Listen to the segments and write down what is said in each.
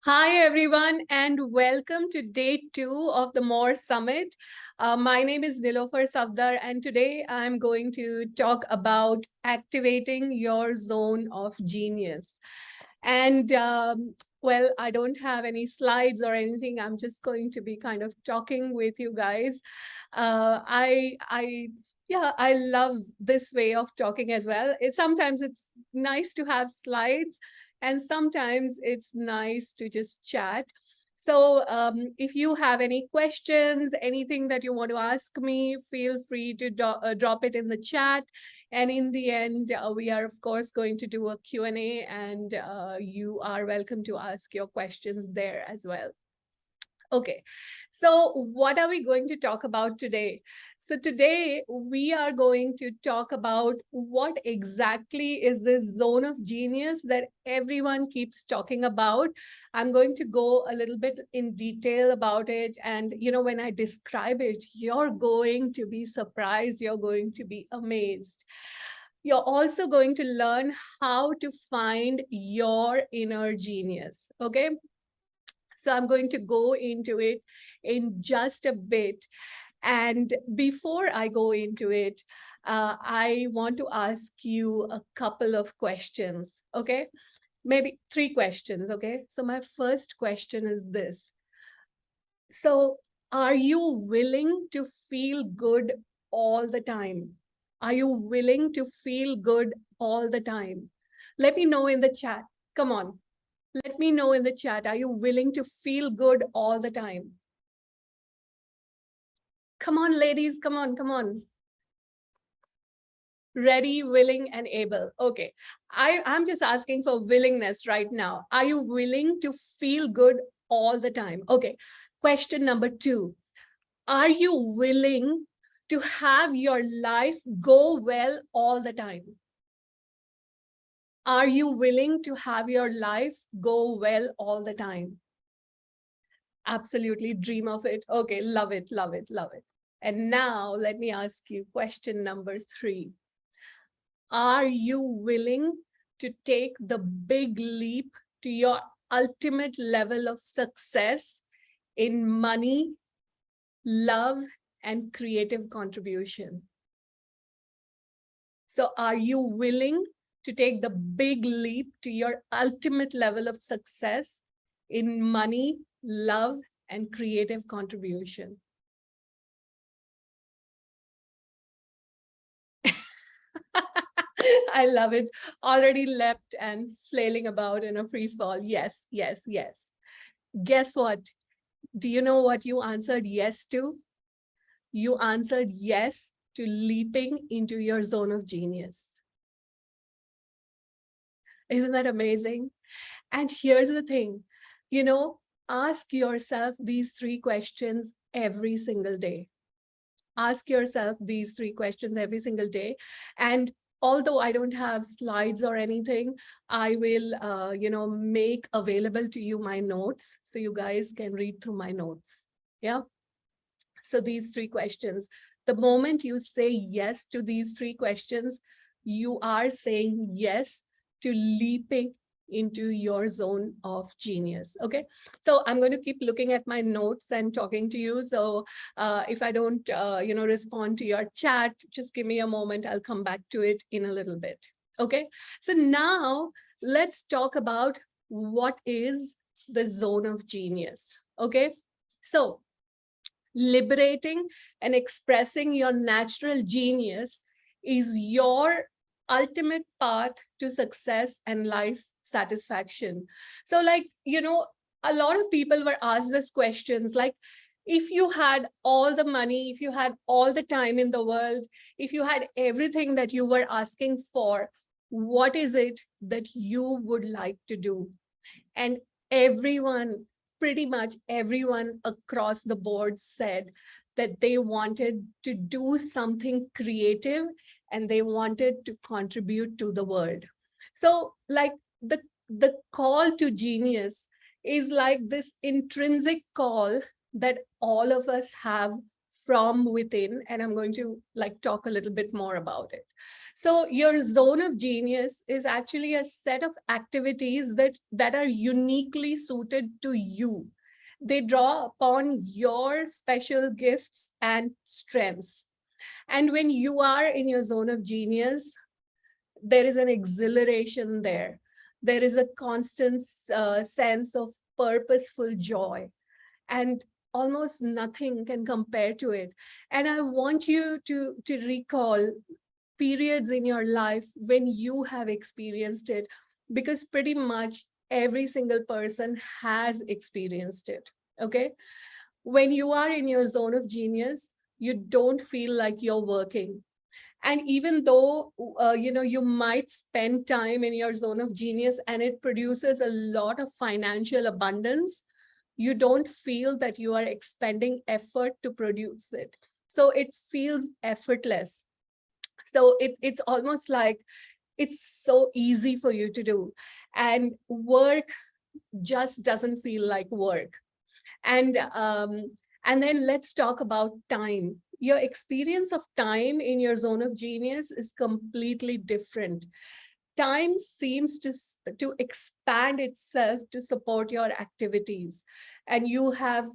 Hi, everyone, and welcome to day 2 of the More Summit. My name is Nilofer Safdar, and today I'm going to talk about activating your zone of genius. And well, I don't have any slides or anything. I'm just going to be kind of talking with you guys. Yeah, I love this way of talking as well. Sometimes it's nice to have slides and sometimes it's nice to just chat. So if you have any questions, anything that you want to ask me, feel free to drop it in the chat. And in the end, we are, of course, going to do a Q&A, and you are welcome to ask your questions there as well. Okay, so what are we going to talk about today? So today we are going to talk about what exactly is this zone of genius that everyone keeps talking about. I'm going to go a little bit in detail about it. And, when I describe it, you're going to be surprised. You're going to be amazed. You're also going to learn how to find your inner genius. Okay. So I'm going to go into it in just a bit. And before I go into it, I want to ask you a couple of questions, okay? Maybe 3 questions, okay? So my first question is this. So are you willing to feel good all the time? Are you willing to feel good all the time? Let me know in the chat. Come on. Let me know in the chat. Are you willing to feel good all the time? Come on, ladies. Come on, come on. Ready, willing, and able. Okay. I'm just asking for willingness right now. Are you willing to feel good all the time? Okay. Question number 2. Are you willing to have your life go well all the time? Are you willing to have your life go well all the time? Absolutely dream of it. Okay, love it, love it, love it. And now let me ask you question number 3. Are you willing to take the big leap to your ultimate level of success in money, love, and creative contribution? So are you willing to take the big leap to your ultimate level of success in money, love, and creative contribution? I love it. Already leapt and flailing about in a free fall. Yes, yes, yes. Guess what? Do you know what you answered yes to? You answered yes to leaping into your zone of genius. Isn't that amazing? And here's the thing, ask yourself these 3 questions every single day. Ask yourself these 3 questions every single day. And although I don't have slides or anything, I will, make available to you my notes so you guys can read through my notes. Yeah. So these 3 questions, the moment you say yes to these 3 questions, you are saying yes to leaping into your zone of genius. Okay, so I'm going to keep looking at my notes and talking to you. So if I don't respond to your chat, just give me a moment. I'll come back to it in a little bit. Okay, so now let's talk about what is the zone of genius. Okay, so liberating and expressing your natural genius is your ultimate path to success and life satisfaction. So a lot of people were asked this questions like, if you had all the money, if you had all the time in the world, if you had everything that you were asking for, what is it that you would like to do? And everyone, pretty much everyone across the board said that they wanted to do something creative and they wanted to contribute to the world. So like the call to genius is like this intrinsic call that all of us have from within, and I'm going to like talk a little bit more about it. So your zone of genius is actually a set of activities that are uniquely suited to you. They draw upon your special gifts and strengths. And when you are in your zone of genius, there is an exhilaration there. There is a constant sense of purposeful joy, and almost nothing can compare to it. And I want you to recall periods in your life when you have experienced it, because pretty much every single person has experienced it. Okay, when you are in your zone of genius, you don't feel like you're working. And even though you might spend time in your zone of genius and it produces a lot of financial abundance, you don't feel that you are expending effort to produce it. So it feels effortless. So it's almost like it's so easy for you to do, and work just doesn't feel like work. And then let's talk about time. Your experience of time in your zone of genius is completely different. Time seems to expand itself to support your activities, and you have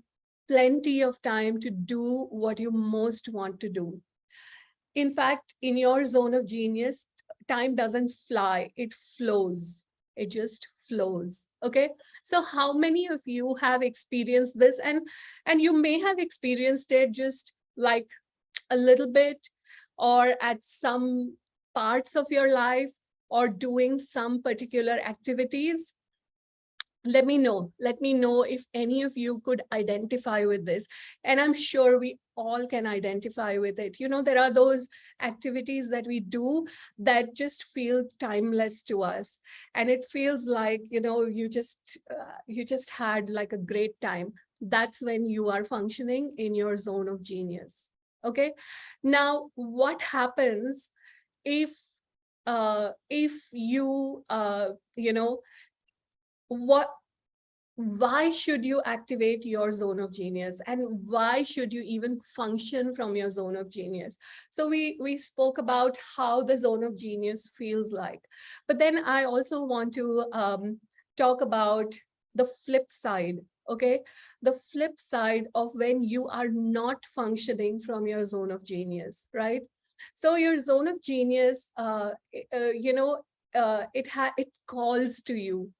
plenty of time to do what you most want to do. In fact, in your zone of genius, time doesn't fly, it flows. It just flows. Okay. So how many of you have experienced this? And you may have experienced it just like a little bit, or at some parts of your life, or doing some particular activities. Let me know if any of you could identify with this. And I'm sure we all can identify with it. There are those activities that we do that just feel timeless to us, and it feels like you just had like a great time. That's when you are functioning in your zone of genius. Okay, now what happens if you what why should you activate your zone of genius, and why should you even function from your zone of genius? So we spoke about how the zone of genius feels like, but then I also want to talk about the flip side. Okay, the flip side of when you are not functioning from your zone of genius, right? So your zone of genius, it calls to you.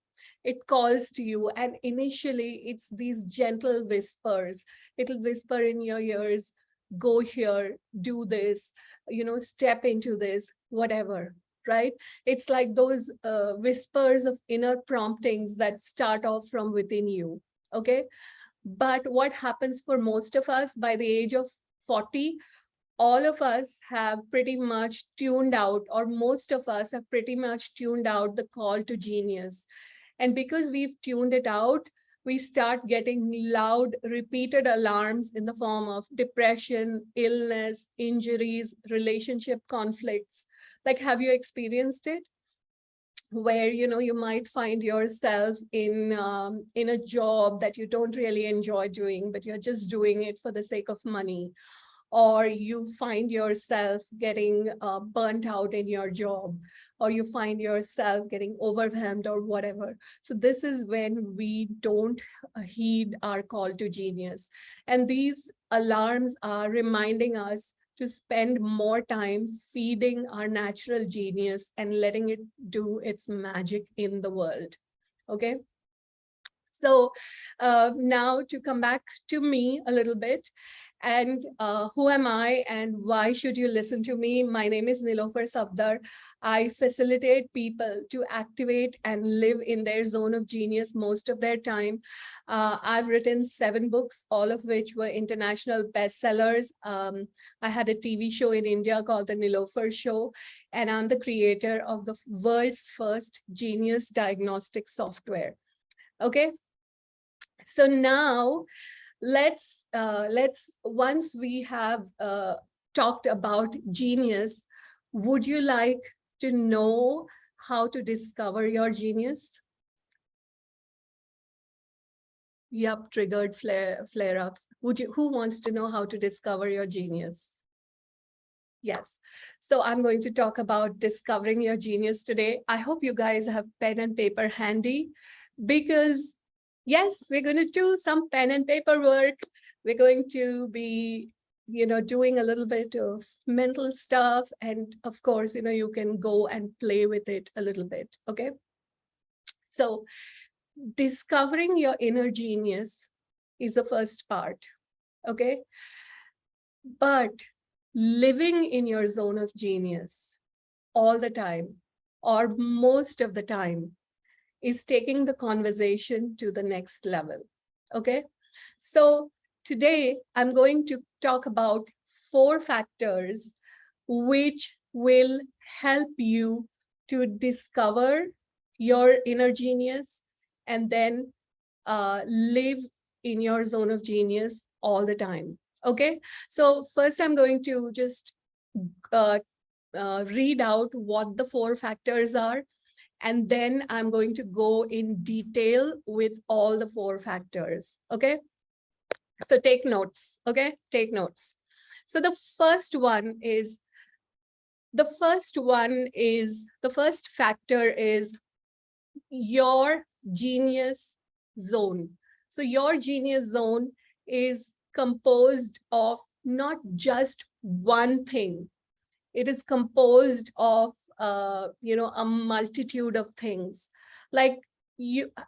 It calls to you, and initially it's these gentle whispers. It'll whisper in your ears, go here, do this, step into this, whatever. Right? It's like those whispers of inner promptings that start off from within you. Okay, but what happens for most of us by the age of 40, all of us have pretty much tuned out, or most of us have pretty much tuned out the call to genius. And because we've tuned it out, we start getting loud, repeated alarms in the form of depression, illness, injuries, relationship conflicts. Like, have you experienced it? Where you might find yourself in a job that you don't really enjoy doing, but you're just doing it for the sake of money, or you find yourself getting burnt out in your job, or you find yourself getting overwhelmed or whatever. So this is when we don't heed our call to genius. And these alarms are reminding us to spend more time feeding our natural genius and letting it do its magic in the world. Okay. So now to come back to me a little bit, and who am I and why should you listen to me? My name is Nilofer Safdar. I facilitate people to activate and live in their zone of genius most of their time. I've written 7 books, all of which were international bestsellers. I had a TV show in India called The Nilofer Show, and I'm the creator of the world's first genius diagnostic software. Okay, so now let's once we have talked about genius, would you like to know how to discover your genius? Yup, triggered flare-ups. Who wants to know how to discover your genius? Yes. So I'm going to talk about discovering your genius today. I hope you guys have pen and paper handy because yes, we're going to do some pen and paper work. We're going to be, doing a little bit of mental stuff. And of course, you can go and play with it a little bit. Okay. So discovering your inner genius is the first part. Okay. But living in your zone of genius all the time or most of the time is taking the conversation to the next level. Okay. So today I'm going to talk about 4 factors which will help you to discover your inner genius and then live in your zone of genius all the time. Okay, so first I'm going to just uh, read out what the 4 factors are, and then I'm going to go in detail with all the 4 factors. Okay, so take notes. Okay, take notes. So the first factor is your genius zone. So your genius zone is composed of not just one thing. It is composed of a multitude of things. Like,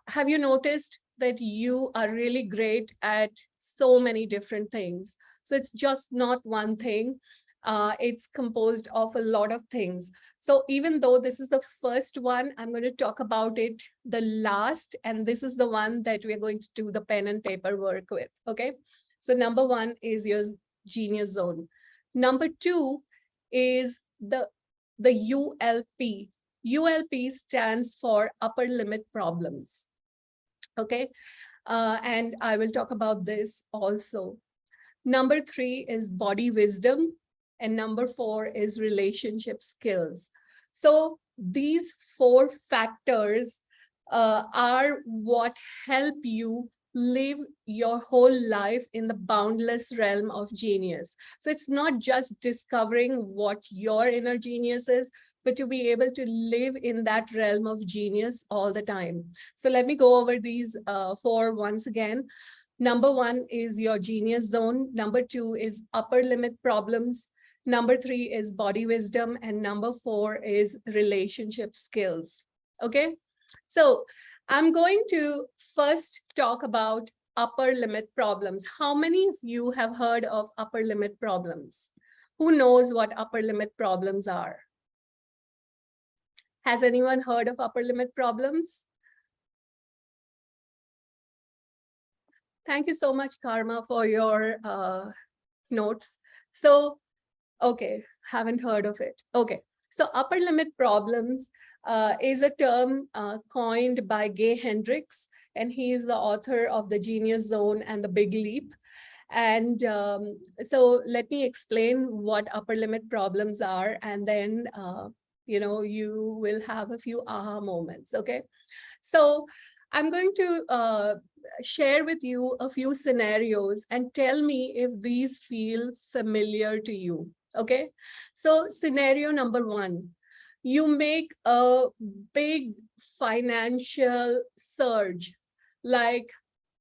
have you noticed that you are really great at so many different things? So it's just not one thing. It's composed of a lot of things. So even though this is the first one, I'm going to talk about it the last, and this is the one that we're going to do the pen and paper work with. Okay. So number 1 is your genius zone. Number 2 is the ULP. ULP stands for upper limit problems. Okay. And I will talk about this also. Number 3 is body wisdom. And number 4 is relationship skills. So these 4 factors are what help you live your whole life in the boundless realm of genius. So it's not just discovering what your inner genius is, but to be able to live in that realm of genius all the time. So let me go over these 4 once again. Number 1 is your genius zone. Number 2 is upper limit problems. Number 3 is body wisdom. And number 4 is relationship skills. Okay. So I'm going to first talk about upper limit problems. How many of you have heard of upper limit problems? Who knows what upper limit problems are? Has anyone heard of upper limit problems? Thank you so much, Karma, for your notes. So, okay, haven't heard of it. Okay, so upper limit problems is a term coined by Gay Hendricks, and he is the author of The Genius Zone and The Big Leap. And so let me explain what upper limit problems are, and then you will have a few aha moments. Okay, so I'm going to share with you a few scenarios and tell me if these feel familiar to you. Okay, so scenario number 1, you make a big financial surge, like,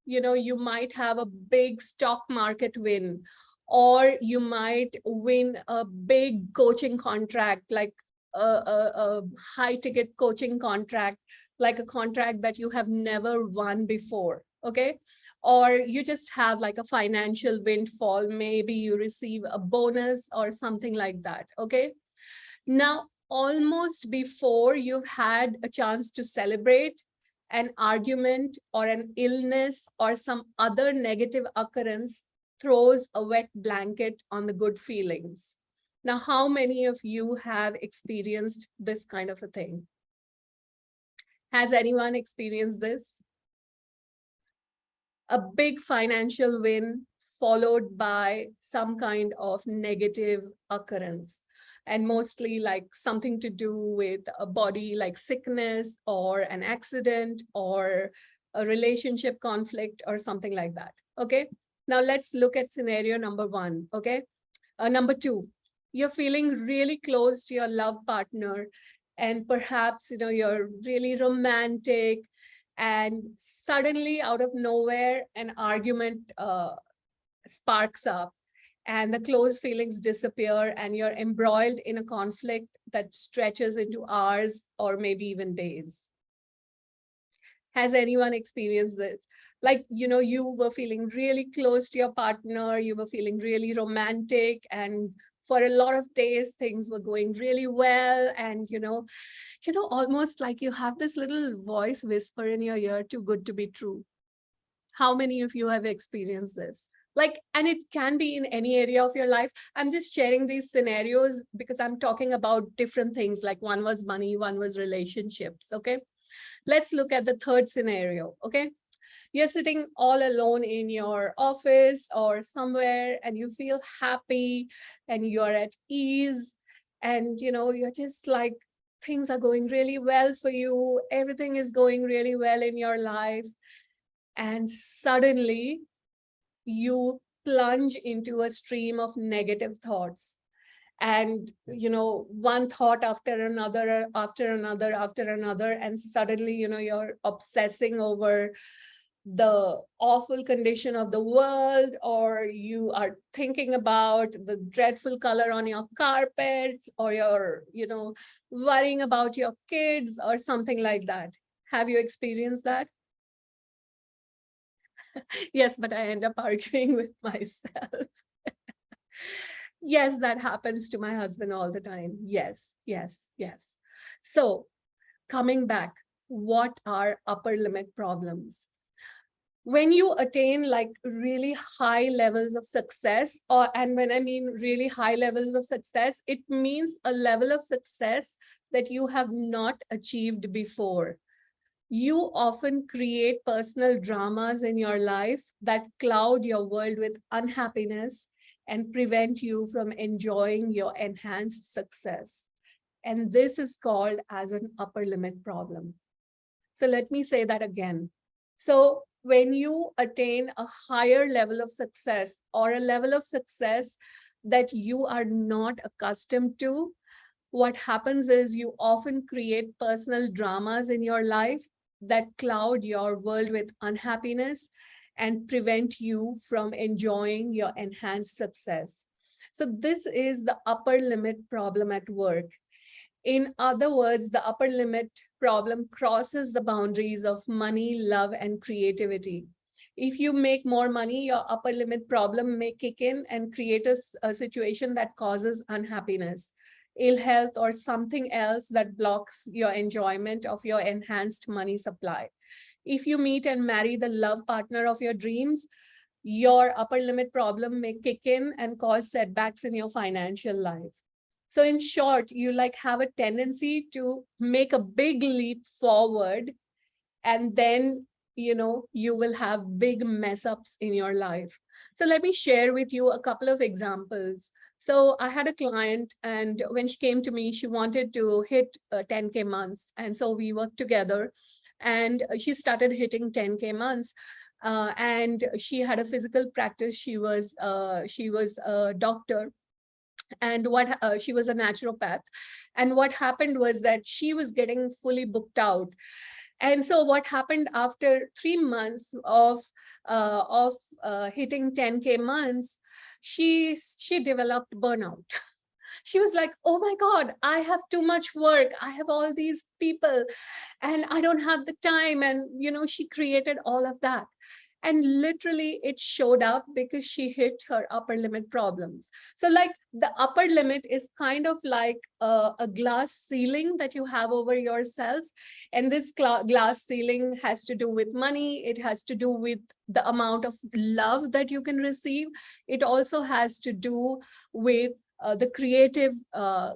you might have a big stock market win, or you might win a big coaching contract, like a high ticket coaching contract, like a contract that you have never won before. Okay. Or you just have like a financial windfall. Maybe you receive a bonus or something like that. Okay. Now, almost before you've had a chance to celebrate, an argument or an illness or some other negative occurrence throws a wet blanket on the good feelings. Now, how many of you have experienced this kind of a thing? Has anyone experienced this? A big financial win followed by some kind of negative occurrence, and mostly like something to do with a body, like sickness or an accident or a relationship conflict, or something like that. Okay. Now let's look at scenario number one. Okay. Number two, you're feeling really close to your love partner, and perhaps, you're really romantic, and suddenly out of nowhere, an argument sparks up, and the close feelings disappear, and you're embroiled in a conflict that stretches into hours or maybe even days. Has anyone experienced this? Like, you were feeling really close to your partner, you were feeling really romantic, and for a lot of days, things were going really well. And, almost like you have this little voice whisper in your ear, too good to be true. How many of you have experienced this? Like, and it can be in any area of your life. I'm just sharing these scenarios because I'm talking about different things. Like, one was money, one was relationships. Okay. Let's look at the third scenario. Okay. You're sitting all alone in your office or somewhere, and you feel happy and you're at ease, and you're just like, things are going really well for you. Everything is going really well in your life. And suddenly you plunge into a stream of negative thoughts, and one thought after another, after another, after another, and suddenly you're obsessing over the awful condition of the world, or you are thinking about the dreadful color on your carpets, or you're worrying about your kids or something like that. Have you experienced that? Yes, but I end up arguing with myself. Yes, that happens to my husband all the time. Yes, yes, yes. So coming back, what are upper limit problems? When you attain like really high levels of success, and when I mean really high levels of success, it means a level of success that you have not achieved before. You often create personal dramas in your life that cloud your world with unhappiness and prevent you from enjoying your enhanced success. And this is called as an upper limit problem. So let me say that again. So when you attain a higher level of success, or a level of success that you are not accustomed to, what happens is you often create personal dramas in your life that cloud your world with unhappiness and prevent you from enjoying your enhanced success. So this is the upper limit problem at work. In other words, the upper limit problem crosses the boundaries of money, love, and creativity. If you make more money, your upper limit problem may kick in and create a situation that causes unhappiness, ill health, or something else that blocks your enjoyment of your enhanced money supply. If you meet and marry the love partner of your dreams, your upper limit problem may kick in and cause setbacks in your financial life. So in short, you like have a tendency to make a big leap forward, and then you will have big mess ups in your life. So let me share with you a couple of examples. So I had a client, and when she came to me, she wanted to hit 10K months. And so we worked together, and she started hitting 10K months. And she had a physical practice. She was a doctor, and she was a naturopath. And what happened was that she was getting fully booked out. And so what happened after 3 months of hitting 10K months, she developed burnout. She was like, oh my God, I have too much work. I have all these people and I don't have the time. And, she created all of that. And literally it showed up because she hit her upper limit problems. So like the upper limit is kind of like a glass ceiling that you have over yourself. And this glass ceiling has to do with money. It has to do with the amount of love that you can receive. It also has to do with the creative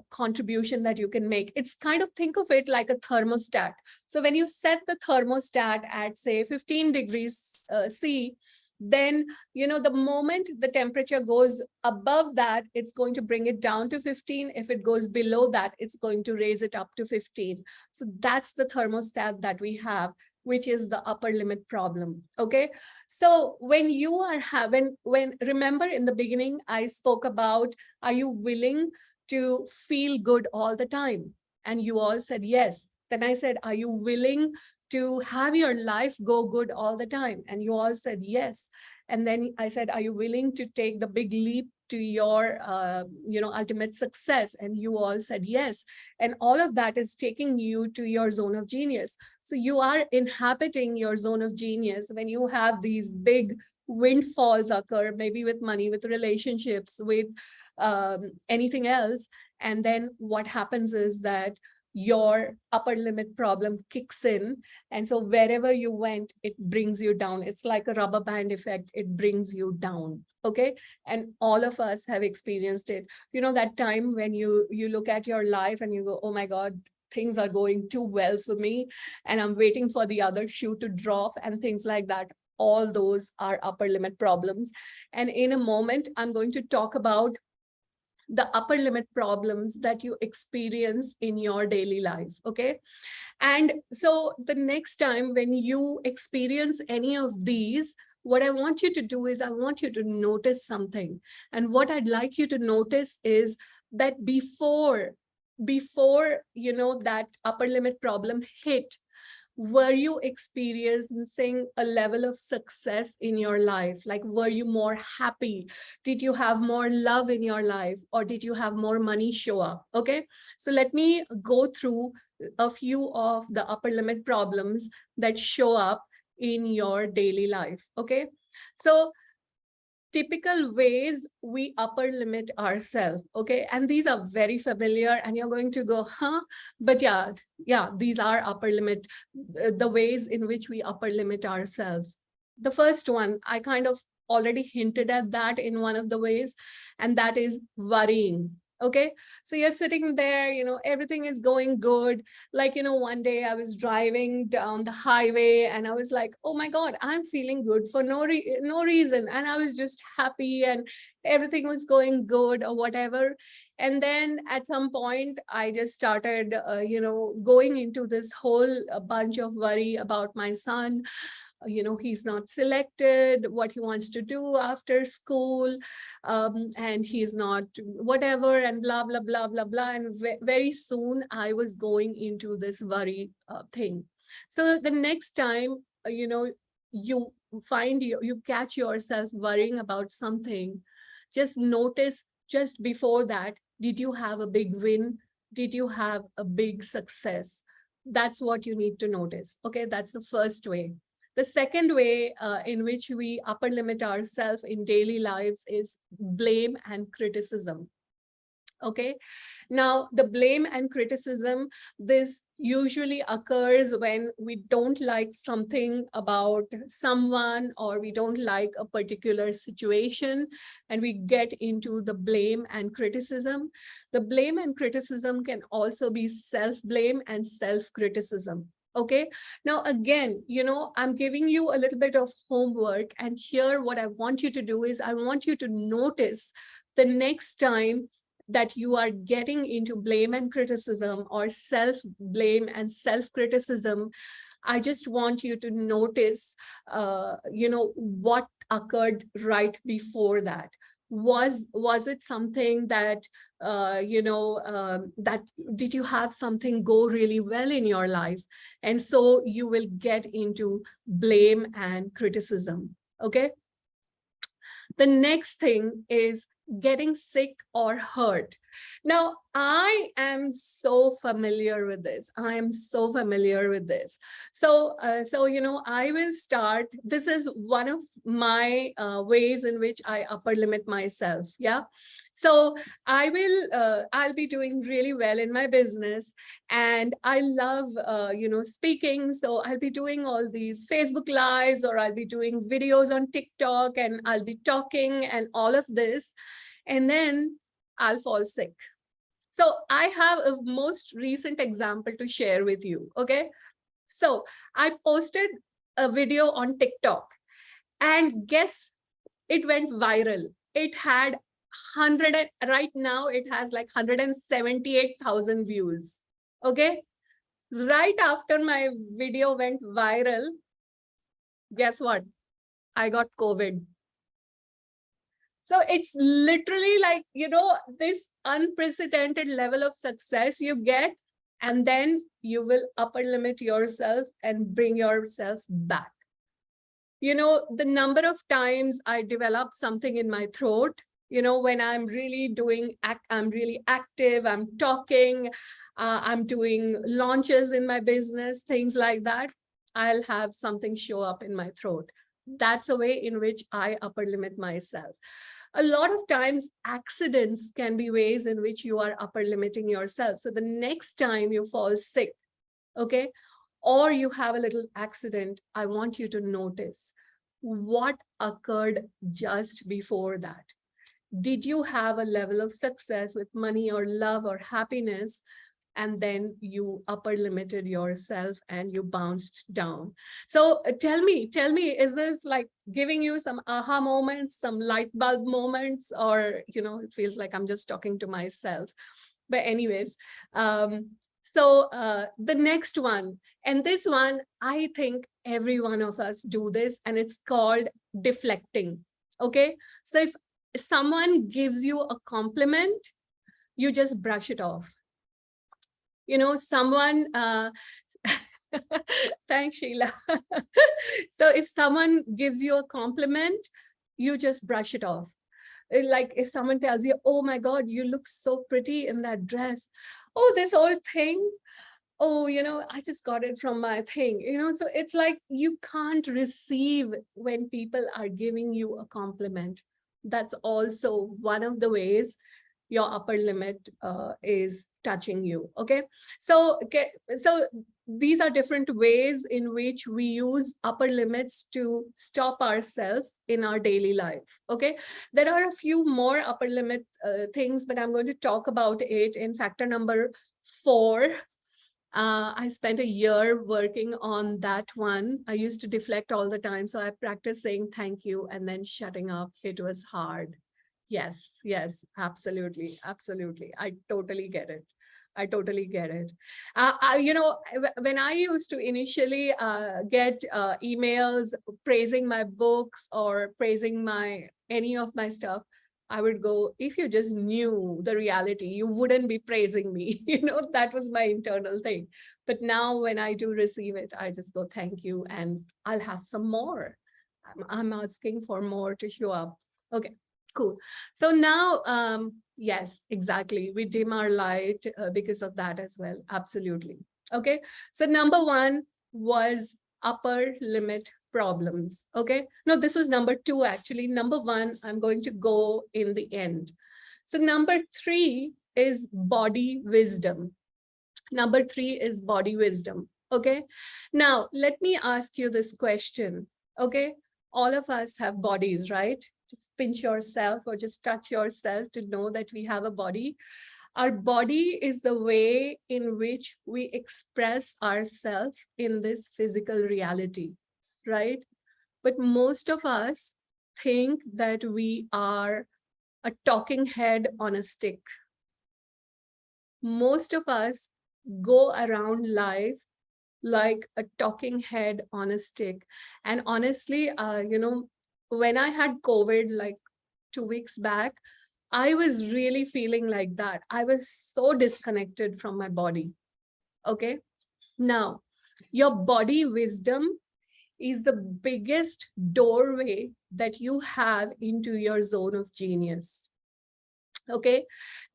contribution that you can make. It's kind of, think of it like a thermostat. So when you set the thermostat at say 15 degrees C, then the moment the temperature goes above that, it's going to bring it down to 15. If it goes below that, it's going to raise it up to 15. So that's the thermostat that we have. which is the upper limit problem. Okay. So when you are having, remember in the beginning, I spoke about, are you willing to feel good all the time? And you all said yes. Then I said, are you willing to have your life go good all the time? And you all said yes. And then I said, are you willing to take the big leap to your ultimate success? And you all said yes. And all of that is taking you to your zone of genius. So you are inhabiting your zone of genius when you have these big windfalls occur, maybe with money, with relationships, with anything else. And then what happens is that your upper limit problem kicks in. And so wherever you went, it brings you down. It's like a rubber band effect. It brings you down. Okay. And all of us have experienced it. You know, that time when you look at your life and you go, oh my God, things are going too well for me, and I'm waiting for the other shoe to drop and things like that. All those are upper limit problems. And in a moment, I'm going to talk about the upper limit problems that you experience in your daily life. Okay. And so the next time when you experience any of these, what I want you to do is I want you to notice something. And what I'd like you to notice is that before that upper limit problem hit, were you experiencing a level of success in your life? Like, were you more happy? Did you have more love in your life? Or did you have more money show up? Okay, so let me go through a few of the upper limit problems that show up in your daily life. Okay, so typical ways we upper limit ourselves. Okay, and these are very familiar and you're going to go, huh? But yeah, these are upper limit, the ways in which we upper limit ourselves. The first one, I kind of already hinted at that in one of the ways, and that is worrying. Okay, so you're sitting there, everything is going good. Like, one day I was driving down the highway and I was like, oh my God, I'm feeling good for no reason. And I was just happy and everything was going good or whatever. And then at some point, I just started, going into this whole bunch of worry about my son. He's not selected what he wants to do after school, and he's not whatever, and blah blah blah blah blah. And very soon I was going into this worry thing. So the next time you find you catch yourself worrying about something, just notice, just before that, did you have a big win? Did you have a big success? That's what you need to notice. Okay, that's the first way. The second way in which we upper limit ourselves in daily lives is blame and criticism. Okay, now the blame and criticism, this usually occurs when we don't like something about someone, or we don't like a particular situation, and we get into the blame and criticism. The blame and criticism can also be self-blame and self-criticism. Okay, now again, I'm giving you a little bit of homework, and here what I want you to do is I want you to notice the next time that you are getting into blame and criticism, or self-blame and self-criticism. I just want you to notice, what occurred right before that. Was it something that, that did you have something go really well in your life? And so you will get into blame and criticism. Okay. The next thing is getting sick or hurt. Now, I am so familiar with this. I am so familiar with this. So, I will start. This is one of my ways in which I upper limit myself. Yeah. So I'll be doing really well in my business, and I love, speaking. So I'll be doing all these Facebook Lives, or I'll be doing videos on TikTok, and I'll be talking and all of this. And then I'll fall sick. So I have a most recent example to share with you. Okay. So I posted a video on TikTok, and guess, it went viral. It had right now it has like 178,000 views. Okay. Right after my video went viral, guess what? I got COVID. So it's literally like, this unprecedented level of success you get, and then you will upper limit yourself and bring yourself back. The number of times I develop something in my throat, when I'm really I'm really active, I'm talking, I'm doing launches in my business, things like that, I'll have something show up in my throat. That's a way in which I upper limit myself. A lot of times accidents can be ways in which you are upper limiting yourself. So the next time you fall sick, okay, or you have a little accident, I want you to notice what occurred just before that. Did you have a level of success with money or love or happiness, and then you upper limited yourself and you bounced down? So tell me, is this like giving you some aha moments, some light bulb moments, or, it feels like I'm just talking to myself? But anyways, the next one, and this one, I think every one of us do this, and it's called deflecting. Okay. So if someone gives you a compliment, you just brush it off. Someone, thanks, Sheila. So if someone gives you a compliment, you just brush it off. Like if someone tells you, oh my God, you look so pretty in that dress. Oh, this old thing. Oh, I just got it from my thing. So it's like you can't receive when people are giving you a compliment. That's also one of the ways your upper limit is touching you. Okay. So these are different ways in which we use upper limits to stop ourselves in our daily life. Okay. There are a few more upper limit things, but I'm going to talk about it in factor number 4. I spent a year working on that one. I used to deflect all the time. So I practiced saying thank you and then shutting up. It was hard. Yes, absolutely. Absolutely. I totally get it. I totally get it. When I used to initially get emails praising my books or praising any of my stuff, I would go, if you just knew the reality, you wouldn't be praising me. That was my internal thing. But now when I do receive it, I just go, thank you. And I'll have some more. I'm asking for more to show up. Okay, cool. So now, yes, exactly. We dim our light because of that as well. Absolutely. Okay. So number 1 was upper limit problems. Okay. No, this was number 2, actually. Number 1, I'm going to go in the end. So number 3 is body wisdom. Number 3 is body wisdom. Okay. Now, let me ask you this question. Okay. All of us have bodies, right? Just pinch yourself or just touch yourself to know that we have a body. Our body is the way in which we express ourselves in this physical reality, right? But most of us think that we are a talking head on a stick. Most of us go around life like a talking head on a stick. And honestly, when I had COVID like 2 weeks back, I was really feeling like that. I was so disconnected from my body. Okay. Now, your body wisdom is the biggest doorway that you have into your zone of genius. Okay.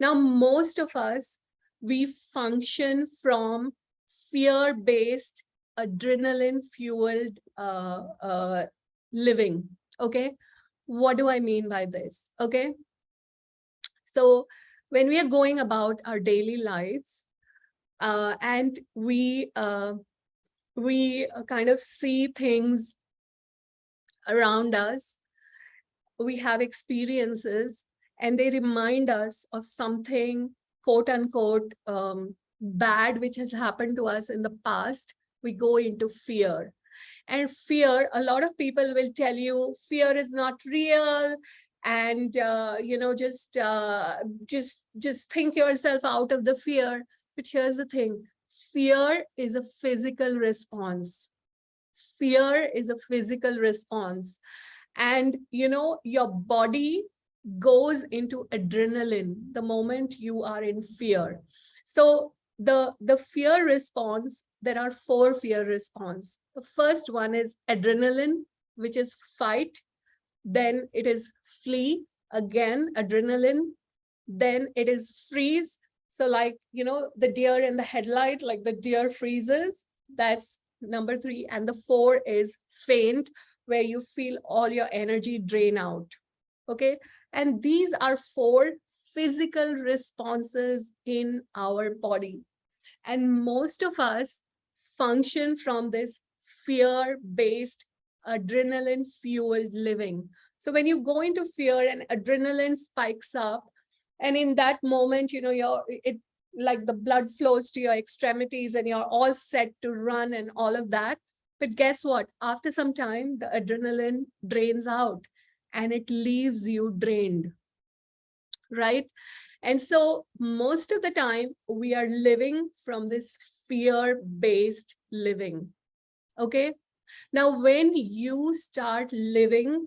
Now, most of us, we function from fear-based, adrenaline-fueled living. Okay. What do I mean by this? Okay. So when we are going about our daily lives, and we kind of see things around us, we have experiences, and they remind us of something, quote unquote, bad, which has happened to us in the past. We go into fear. And fear, a lot of people will tell you fear is not real, and just think yourself out of the fear. But here's the thing, Fear is a physical response. Fear is a physical response. And your body goes into adrenaline the moment you are in fear. So the fear response, there are 4 fear response. The first one is adrenaline, which is fight. Then it is flee, again adrenaline. Then it is freeze. So like, the deer in the headlight, like the deer freezes, that's number 3. And the 4 is faint, where you feel all your energy drain out. Okay. And these are 4 physical responses in our body. And most of us function from this fear-based, adrenaline-fueled living. So when you go into fear and adrenaline spikes up, and in that moment, like the blood flows to your extremities and you're all set to run and all of that. But guess what? After some time, the adrenaline drains out and it leaves you drained, right? And so most of the time we are living from this fear-based living. Okay. Now, when you start living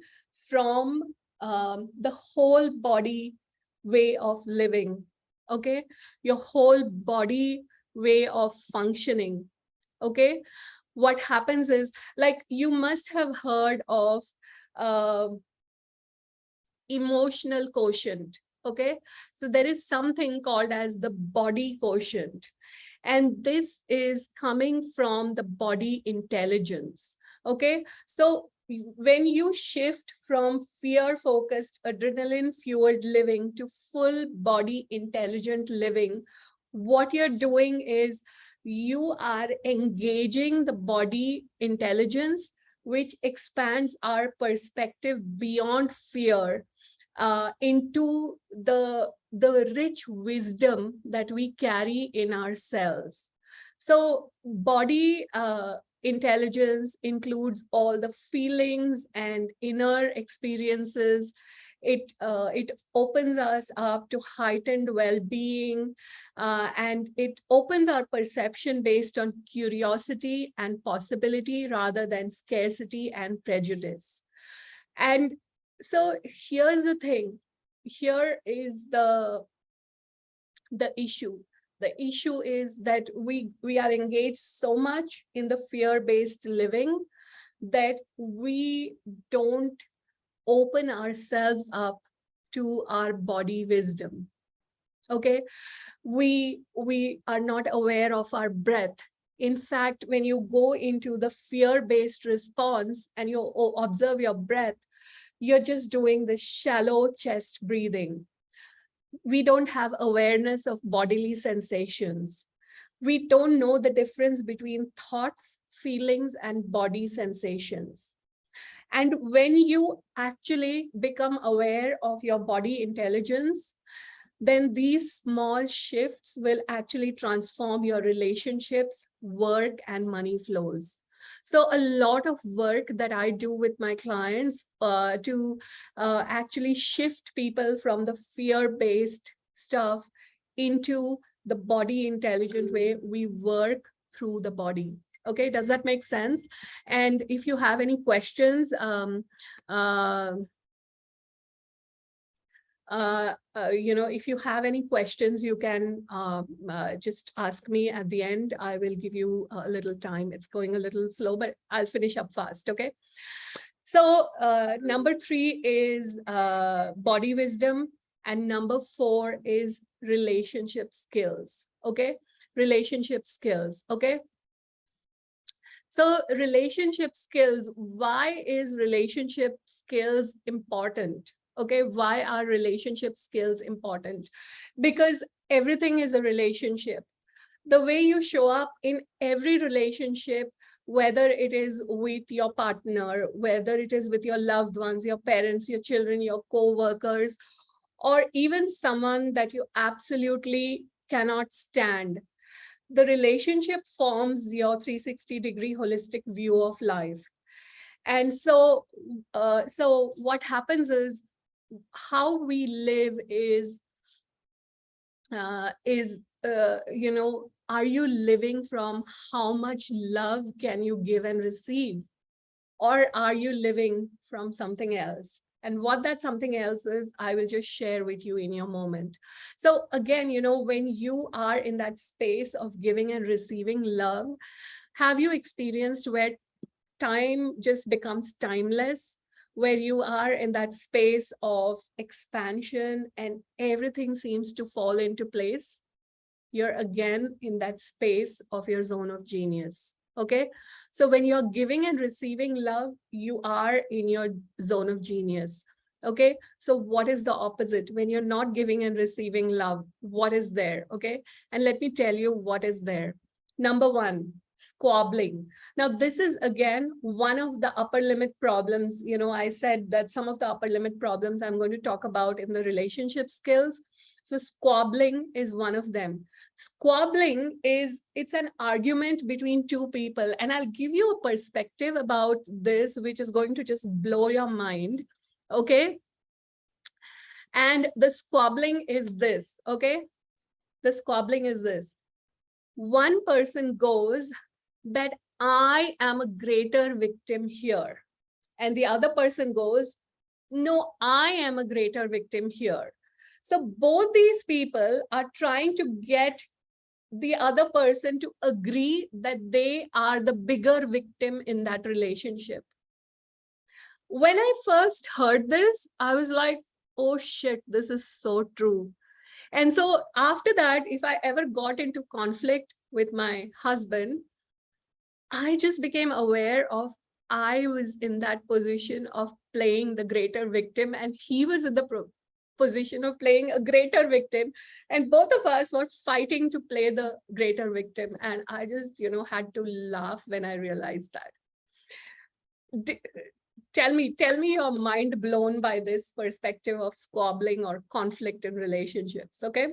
from the whole body way of living, okay, your whole body way of functioning, okay, what happens is, like, you must have heard of uh, emotional quotient. Okay, so there is something called as the body quotient, and this is coming from the body intelligence. Okay, so when you shift from fear focused adrenaline fueled living to full body intelligent living, what you're doing is you are engaging the body intelligence, which expands our perspective beyond fear into the rich wisdom that we carry in ourselves. So body intelligence includes all the feelings and inner experiences. It opens us up to heightened well-being, and it opens our perception based on curiosity and possibility rather than scarcity and prejudice. And so here's the thing. Here is the issue. The issue is that we are engaged so much in the fear-based living that we don't open ourselves up to our body wisdom. Okay, we are not aware of our breath. In fact, when you go into the fear-based response and you observe your breath, you're just doing this shallow chest breathing. We don't have awareness of bodily sensations. We don't know the difference between thoughts, feelings, and body sensations. And when you actually become aware of your body intelligence, then these small shifts will actually transform your relationships, work, and money flows. So a lot of work that I do with my clients to actually shift people from the fear-based stuff into the body intelligent way, we work through the body. Okay, does that make sense? And if you have any questions, if you have any questions, you can just ask me at the end. I will give you a little time. It's going a little slow, but I'll finish up fast. Okay. So number 3 is body wisdom. And number 4 is relationship skills. Okay. Relationship skills. Okay. So relationship skills, why is relationship skills important? Okay, why are relationship skills important? Because everything is a relationship. The way you show up in every relationship, whether it is with your partner, whether it is with your loved ones, your parents, your children, your co-workers, or even someone that you absolutely cannot stand, the relationship forms your 360-degree holistic view of life. And so, so what happens is how we live is Are you living from how much love can you give and receive? Or are you living from something else? And what that something else is, I will just share with you in your moment. So again, when you are in that space of giving and receiving love, have you experienced where time just becomes timeless, where you are in that space of expansion and everything seems to fall into place? You're again in that space of your zone of genius. Okay. So when you're giving and receiving love, you are in your zone of genius. Okay. So what is the opposite? When you're not giving and receiving love, what is there? Okay. And let me tell you what is there. Number one, squabbling. Now, this is again one of the upper limit problems. I said that some of the upper limit problems I'm going to talk about in the relationship skills. So squabbling is one of them. Squabbling it's an argument between two people. And I'll give you a perspective about this, which is going to just blow your mind. Okay. And the squabbling is this. Okay. The squabbling is this. One person goes that I am a greater victim here. And the other person goes, no, I am a greater victim here. So both these people are trying to get the other person to agree that they are the bigger victim in that relationship. When I first heard this, I was like, oh shit, this is so true. And so after that, if I ever got into conflict with my husband, I just became aware of I was in that position of playing the greater victim, and he was in the position of playing a greater victim. And both of us were fighting to play the greater victim. And I just, had to laugh when I realized that. Tell me your mind blown by this perspective of squabbling or conflict in relationships. Okay.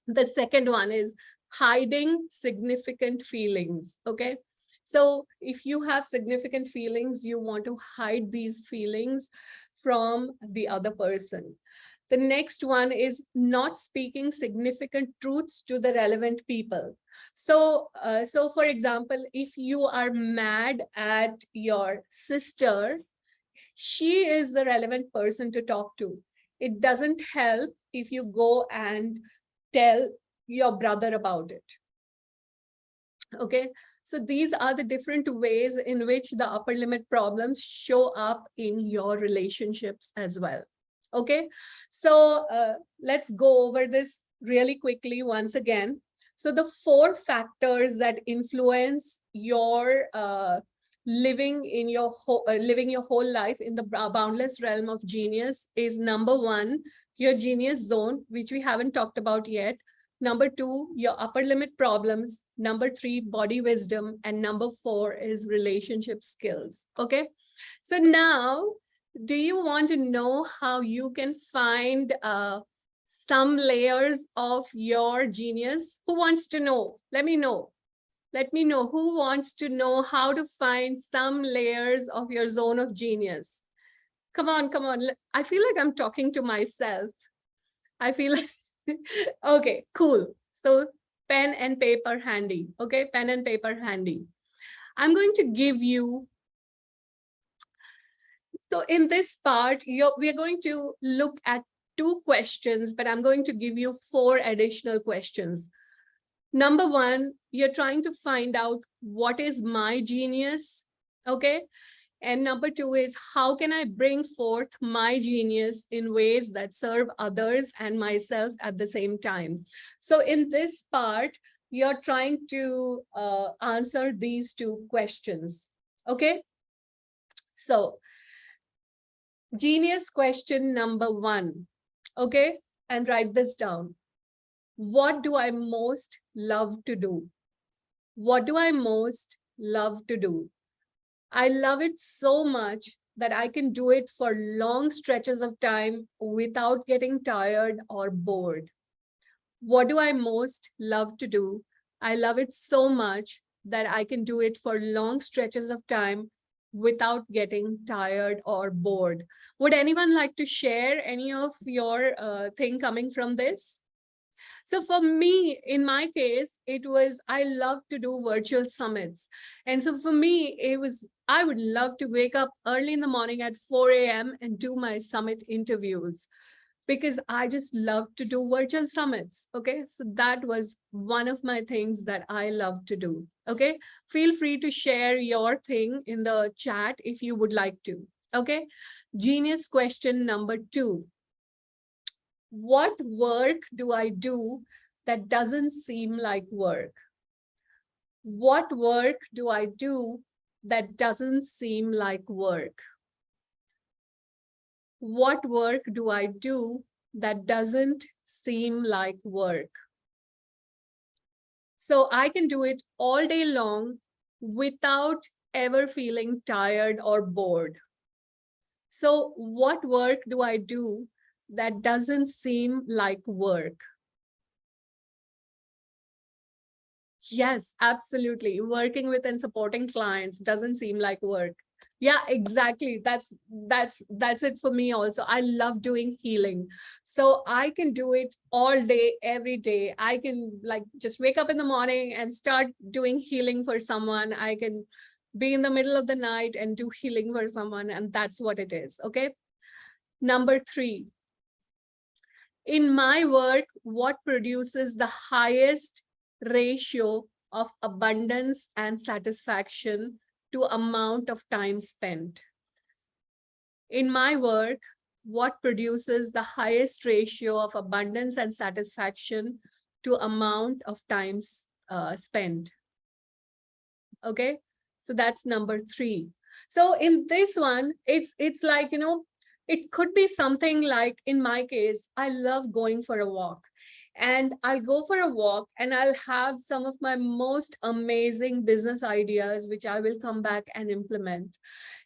The second one is hiding significant feelings. Okay. So if you have significant feelings, you want to hide these feelings from the other person. The next one is not speaking significant truths to the relevant people. So for example, if you are mad at your sister, she is the relevant person to talk to. It doesn't help if you go and tell your brother about it. Okay. So these are the different ways in which the upper limit problems show up in your relationships as well. Okay. So let's go over this really quickly once again. So the 4 factors that influence your living your whole life in the boundless realm of genius is number 1, your genius zone, which we haven't talked about yet. Number 2, your upper limit problems. Number 3, body wisdom. And number 4 is relationship skills. Okay. So now, do you want to know how you can find some layers of your genius? Who wants to know? Let me know. Let me know who wants to know how to find some layers of your zone of genius. Come on, come on. I feel like I'm talking to myself. I feel like, okay, cool. So pen and paper handy. Okay, pen and paper handy. I'm going to give you, so in this part, we're going to look at 2 questions, but I'm going to give you 4 additional questions. Number 1, you're trying to find out what is my genius, okay? And number 2 is how can I bring forth my genius in ways that serve others and myself at the same time? So in this part, you're trying to answer these 2 questions, okay? So genius question number 1, okay? And write this down. What do I most love to do? What do I most love to do? I love it so much that I can do it for long stretches of time without getting tired or bored. What do I most love to do? I love it so much that I can do it for long stretches of time without getting tired or bored. Would anyone like to share any of your thing coming from this? So for me, in my case, it was, I love to do virtual summits. And so for me, it was, I would love to wake up early in the morning at 4 a.m. and do my summit interviews because I just love to do virtual summits. Okay. So that was one of my things that I love to do. Okay. Feel free to share your thing in the chat if you would like to. Okay. Genius question number 2. What work do I do that doesn't seem like work? What work do I do that doesn't seem like work? What work do I do that doesn't seem like work? So I can do it all day long without ever feeling tired or bored. So what work do I do that doesn't seem like work? Yes, absolutely. Working with and supporting clients doesn't seem like work. Yeah, exactly. That's it for me also. I love doing healing. So I can do it all day, every day. I can like just wake up in the morning and start doing healing for someone. I can be in the middle of the night and do healing for someone, and that's what it is. Okay. Number 3, in my work, what produces the highest ratio of abundance and satisfaction to amount of time spent? In my work, what produces the highest ratio of abundance and satisfaction to amount of time spent? Okay, so that's number 3. So in this one, it's like, it could be something like, in my case, I love going for a walk, and I'll go for a walk and I'll have some of my most amazing business ideas which I will come back and implement.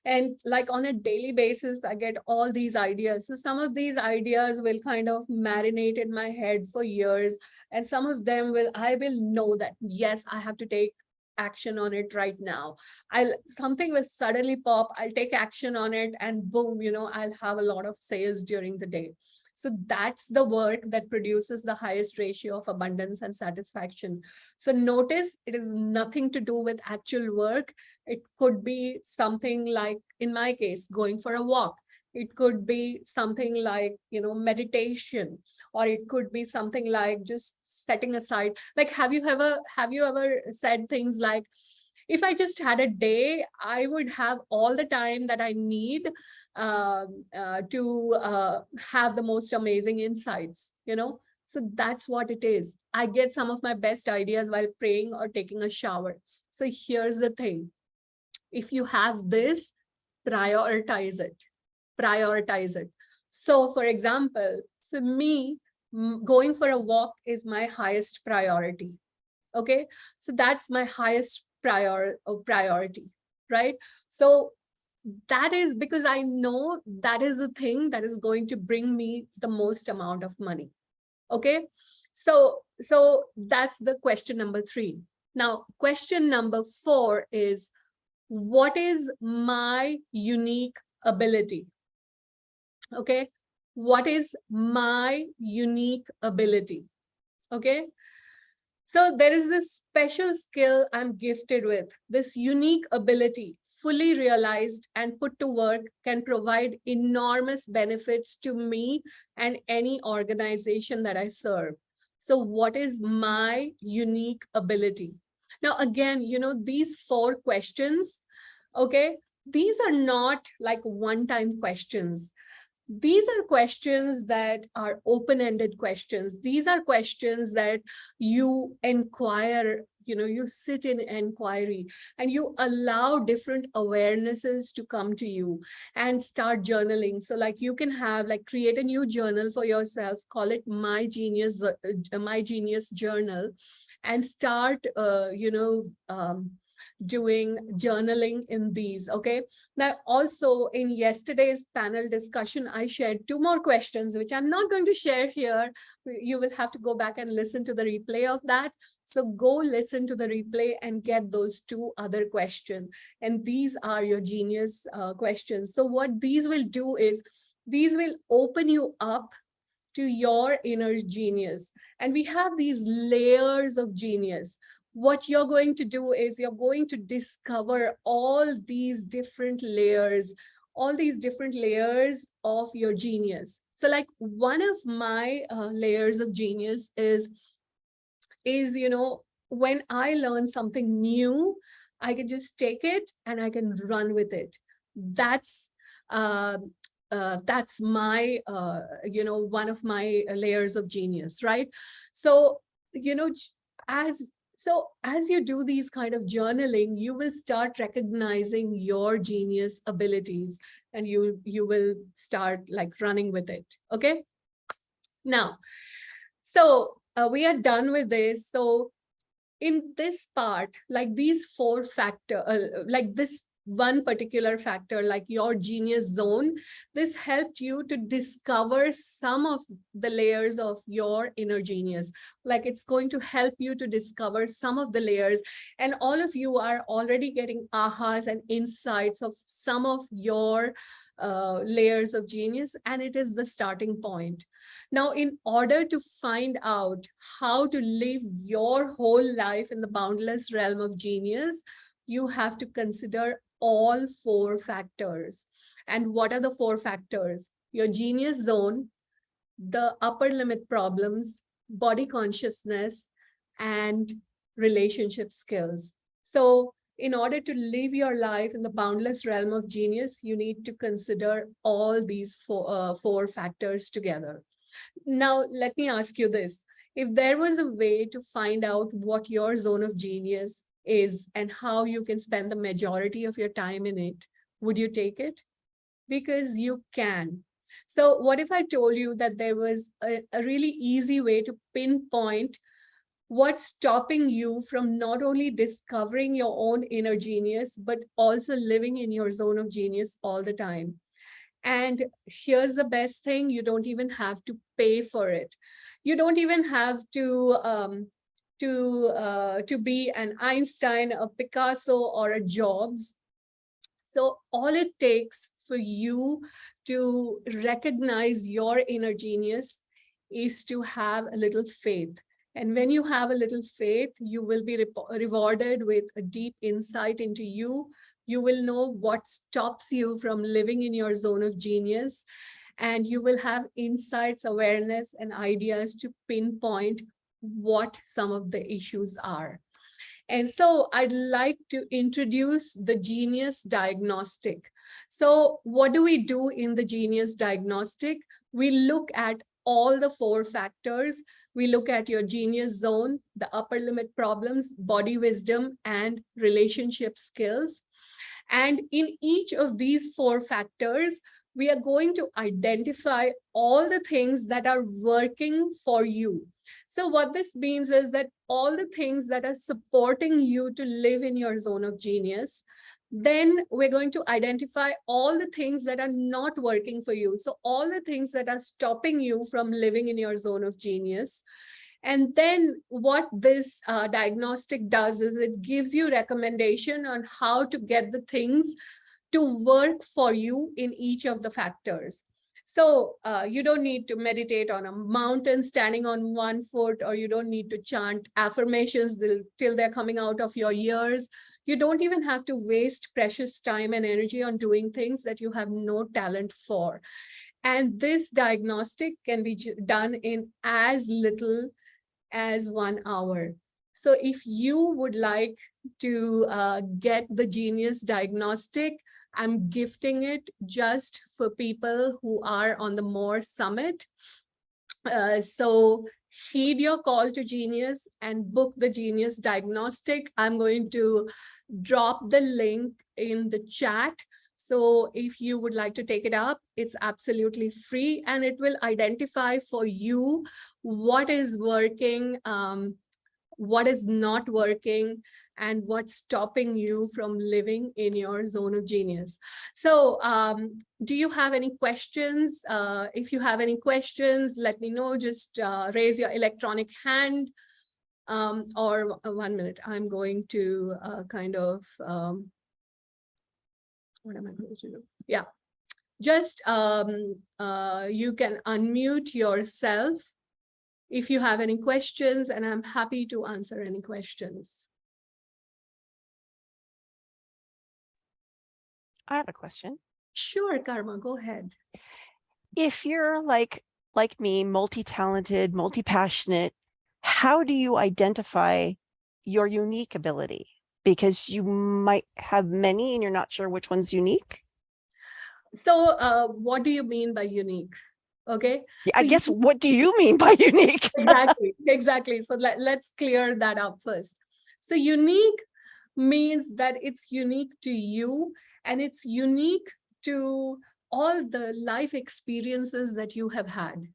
And like on a daily basis, I get all these ideas. So some of these ideas will kind of marinate in my head for years, and some of them I will know that yes, I have to take action on it right now. Something will suddenly pop, I'll take action on it, and boom, I'll have a lot of sales during the day. So that's the work that produces the highest ratio of abundance and satisfaction. So notice, it is nothing to do with actual work. It could be something like, in my case, going for a walk. It could be something like, meditation, or it could be something like just setting aside. Like, have you ever said things like, if I just had a day, I would have all the time that I need to have the most amazing insights. So that's what it is. I get some of my best ideas while praying or taking a shower. So here's the thing. If you have this, prioritize it. Prioritize it. So for example, for me, going for a walk is my highest priority. Okay, so that's my highest priority, right? So that is because I know that is the thing that is going to bring me the most amount of money. Okay, so that's the question number 3. Now, question number 4 is, what is my unique ability? Okay, what is my unique ability? Okay, so there is this special skill I'm gifted with. This unique ability, fully realized and put to work, can provide enormous benefits to me and any organization that I serve. So what is my unique ability? Now, again, these 4 questions, okay, these are not like one-time questions. These are questions that are open-ended questions. These are questions that you inquire, you sit in inquiry, and you allow different awarenesses to come to you and start journaling. So like, you can have like, create a new journal for yourself, call it My Genius Journal, and start doing journaling in these. Okay, now also in yesterday's panel discussion, I shared 2 more questions which I'm not going to share here. You will have to go back and listen to the replay of that. So go listen to the replay and get those 2 other questions, and these are your genius questions. So what these will do is, these will open you up to your inner genius. And we have these layers of genius. What you're going to do is you're going to discover all these different layers, of your genius. So like one of my layers of genius is, when I learn something new, I can just take it and I can run with it. That's uh, that's my, one of my layers of genius, right? So, as as you do these kind of journaling, you will start recognizing your genius abilities, and you will start like running with it. Okay. Now, so we are done with this. So in this part, like these four factor, like this one particular factor, like your genius zone, this helped you to discover some of the layers of your inner genius. Like it's going to help you to discover some of the layers, and all of you are already getting ahas and insights of some of your layers of genius, and it is the starting point. Now, in order to find out how to live your whole life in the boundless realm of genius, you have to consider all four factors. And what are the four factors? Your genius zone, the upper limit problems, body consciousness, and relationship skills. So in order to live your life in the boundless realm of genius, you need to consider all these four factors together. Now, let me ask you this. If there was a way to find out what your zone of genius is and how you can spend the majority of your time in it, would you take it? Because you can. So what if I told you that there was a really easy way to pinpoint what's stopping you from not only discovering your own inner genius, but also living in your zone of genius all the time? And here's the best thing, you don't even have to pay for it. You don't even have to be an Einstein, a Picasso, or a Jobs. So all it takes for you to recognize your inner genius is to have a little faith. And when you have a little faith, you will be rewarded with a deep insight into you. You will know what stops you from living in your zone of genius. And you will have insights, awareness, and ideas to pinpoint what some of the issues are. And so I'd like to introduce the Genius Diagnostic. So what do we do in the Genius Diagnostic? We look at all the four factors. We look at your genius zone, the upper limit problems, body wisdom, and relationship skills. And in each of these four factors, we are going to identify all the things that are working for you. So what this means is that all the things that are supporting you to live in your zone of genius, then we're going to identify all the things that are not working for you. So all the things that are stopping you from living in your zone of genius. And then what this diagnostic does is it gives you recommendation on how to get the things to work for you in each of the factors. So you don't need to meditate on a mountain standing on one foot, or you don't need to chant affirmations till they're coming out of your ears. You don't even have to waste precious time and energy on doing things that you have no talent for. And this diagnostic can be done in as little as 1 hour. So if you would like to get the Genius Diagnostic, I'm gifting it just for people who are on the More Summit. So heed your call to genius and book the Genius Diagnostic. I'm going to drop the link in the chat. So if you would like to take it up, it's absolutely free, and it will identify for you what is working, what is not working, and what's stopping you from living in your zone of genius. So do you have any questions? If you have any questions, let me know. Just raise your electronic hand, or 1 minute. I'm going to what am I going to do? Yeah. Just you can unmute yourself if you have any questions, and I'm happy to answer any questions. I have a question. Sure, Karma, go ahead. If you're like me, multi-talented, multi-passionate, how do you identify your unique ability? Because you might have many and you're not sure which one's unique. So what do you mean by unique? Okay. I So guess, what do you mean by unique? exactly. So let's clear that up first. So unique means that it's unique to you, and it's unique to all the life experiences that you have had.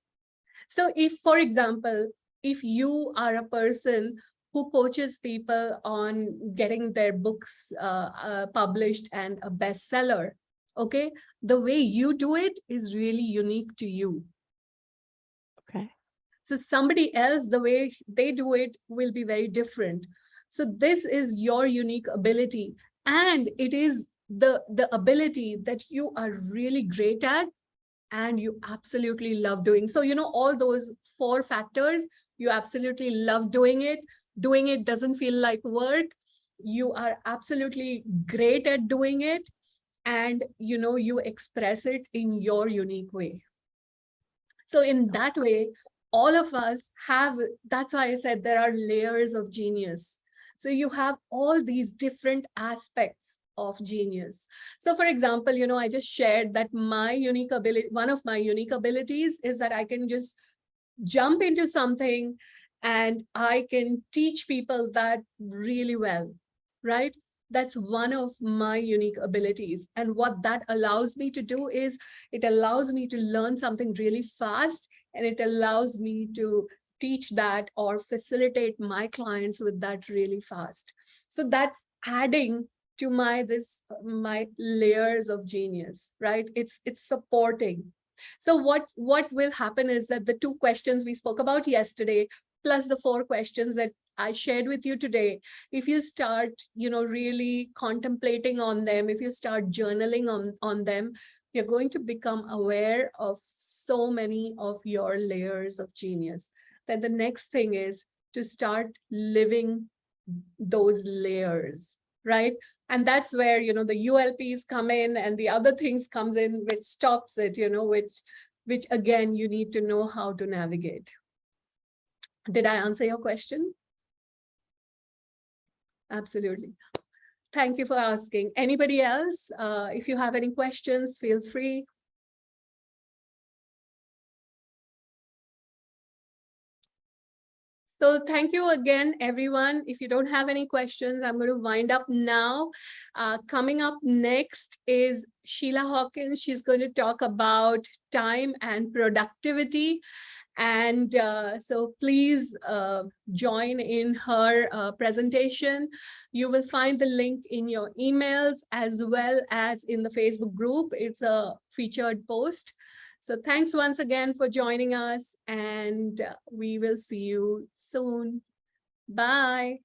So if, for example, if you are a person who coaches people on getting their books published and a bestseller, okay, the way you do it is really unique to you. Okay. So somebody else, the way they do it will be very different. So this is your unique ability, and it is the ability that you are really great at and you absolutely love doing. So, all those 4 factors, you absolutely love doing it. Doing it doesn't feel like work. You are absolutely great at doing it. And, you express it in your unique way. So in that way, all of us have, that's why I said there are layers of genius. So you have all these different aspects of genius. So for example, I just shared that my unique ability, one of my unique abilities is that I can just jump into something and I can teach people that really well, right? That's one of my unique abilities. And what that allows me to do is it allows me to learn something really fast, and it allows me to teach that or facilitate my clients with that really fast. So that's adding to my layers of genius, right? It's supporting. So what will happen is that the 2 questions we spoke about yesterday, plus the 4 questions that I shared with you today, if you start, really contemplating on them, if you start journaling on them, you're going to become aware of so many of your layers of genius. Then the next thing is to start living those layers, right? And that's where, the ULPs come in and the other things comes in, which stops it, which again, you need to know how to navigate. Did I answer your question? Absolutely. Thank you for asking. Anybody else? If you have any questions, feel free. So thank you again, everyone. If you don't have any questions, I'm going to wind up now. Coming up next is Sheila Hawkins. She's going to talk about time and productivity. And so please join in her presentation. You will find the link in your emails as well as in the Facebook group. It's a featured post. So thanks once again for joining us, and we will see you soon. Bye.